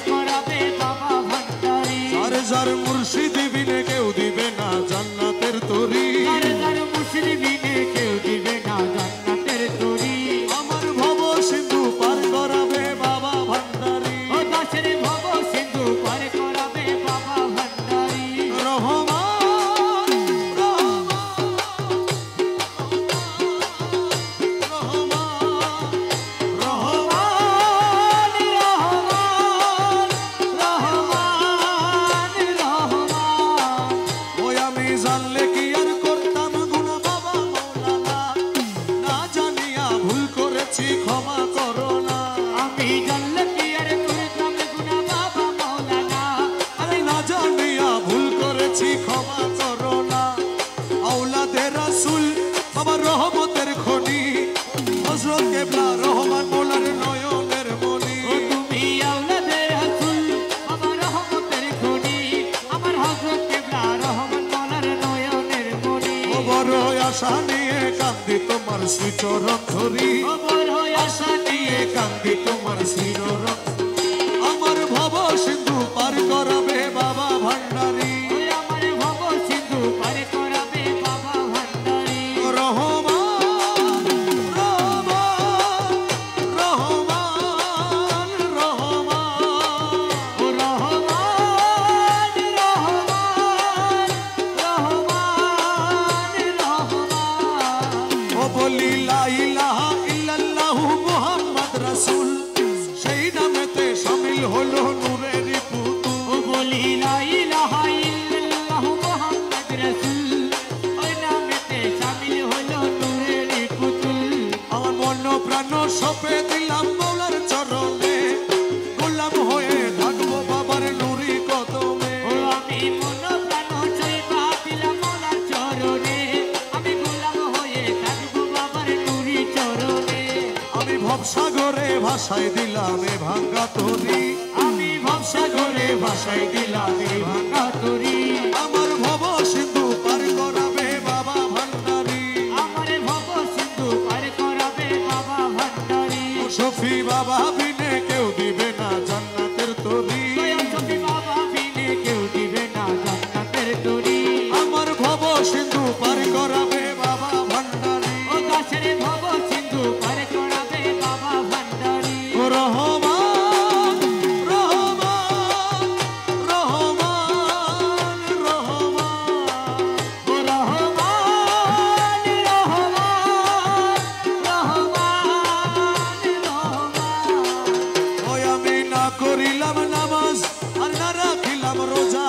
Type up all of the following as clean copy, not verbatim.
করাবে বাবা ভান্ডারি। যার যার মুর্শিদ বিনে কেউ দিবে না জান্নাতের তরি। যার যার মুর্শিদ বিনে কেউ দিবে না জান্নাতের তরি। আমার ভব সিন্ধু পার করাবে বাবা ভান্ডারি। ও দাসের ভব সিন্ধু পার করাবে বাবা ভান্ডারি। রহমান রহমান রহমান রহমান রহমান রহমান। ওই আমি জানলে কি আর করতাম গুনাহ বাবা মৌলানা, না জানিয়া ভুল করেছি ক্ষমা করো না। আমি জানলে কি আর করতাম গুনাহ বাবা মাওলানা। আমি না জানিয়া ভুল করেছি ক্ষমা করো না। আওলাদে রাসূল বাবা রহমতের খনি, হযরত কেবলা রহমান মোলার নয়নের মনি। ও তুমি আওলাদে রাসূল বাবা রহমতের খনি, আমার হযরত কেবলা রহমান মাওলার নয়নের মনি। ও বড় আশা নিয়ে কান্দি তোমার শ্রীচরণ ধরি। ও বড় আশা নিয়ে কান্দি তোমার শ্রীচরণ। আমার ভব সিন্ধু পার করাবে বাবা ভান্ডারি। ওই আমার ভব সিন্ধু পার করাবে বাবা ভান্ডারি। রহমান রহমান রহমান রহমান। ও রহমান রহমান রহমান রহমান। ও বলি লা ইলাহা ইল্লাল্লাহু মুহাম্মদ রাসূল, সেই নামেতে শামিল হলো নূরের পুতুল। ও বলি লা ইলাহা ইল্লাল্লাহু মুহাম্মদ রাসূল, ওই নামেতে শামিল হলো নূরের পুতুল। আমার মন প্রাণ সপে দিলাম মৌলার চরণে, গোলাম হয়ে থাকবো বাবার নুরি কদমে। ও আমি মন প্রাণ সইবা দিলাম মাওলার চরণে, আমি গোলাম হয়ে থাকবো বাবার নূরি চরণে। আমি ভবসাগরে ভাসাই দিলাম এ ভাঙ্গা তরি। আমি ভবসাগরে ভাসাই দিলাম এই ভাঙা তরি। আমার ভব সিন্ধু পার করাবে বাবা ভান্ডারি। আমার ভব সিন্ধু পার করাবে বাবা ভান্ডারি। ও শফি বাবা বিনে কেউ দিবে না জান্নাতের তরি। দয়া শফি বাবা বিনে কেউ দিবে না জান্নাতের তরি। আমার ভব সিন্ধু পার করাবে বাবা ভান্ডারি। ও দাসের ভব সিন্ধু পার করাবে বাবা ভান্ডারি। ও রহমান রহমান রহমান রহমান। ও রহমান রহমান রহমান রহমান। ওই আমি না করিলাম নামাজ আর না রাখিলাম রোজা,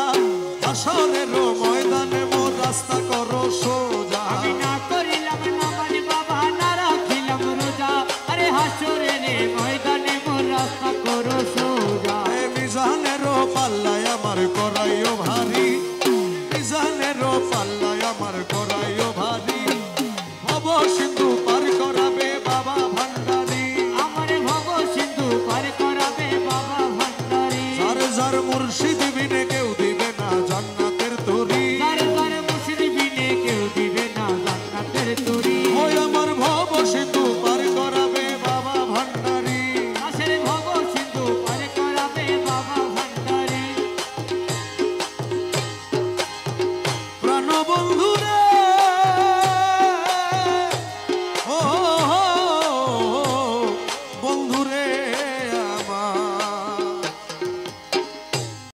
আসরের ময়দানে মোর রাস্তা করো সোজা। আমি না করিলাম নামাজ বাবা, না রাখিলাম রোজা, আরে হাসরের ময়দানে মোর রাস্তা করো সোজা। এ মিজানেরও পাল্লায় আমার করাইও ভারী, মিজানেরও পাল্লায় আমার করাইও ভারী। ভব সিন্ধু পার করাবে বাবা ভান্ডারি। আমার ভব সিন্ধু পার করাবে বাবা ভান্ডারি। যার যার মুর্শিদ বিনে কেউ দিবে না জান্নাতের তরি। যার যার মুর্শিদ বিনে কেউ দিবে না জান্নাতের তরি। ওই আমার ভব সিন্ধু পার করাবে বাবা ভান্ডারি। দাসের ভব সিন্ধু পার করাবে বাবা ভান্ডারি। প্রাণবন্ধু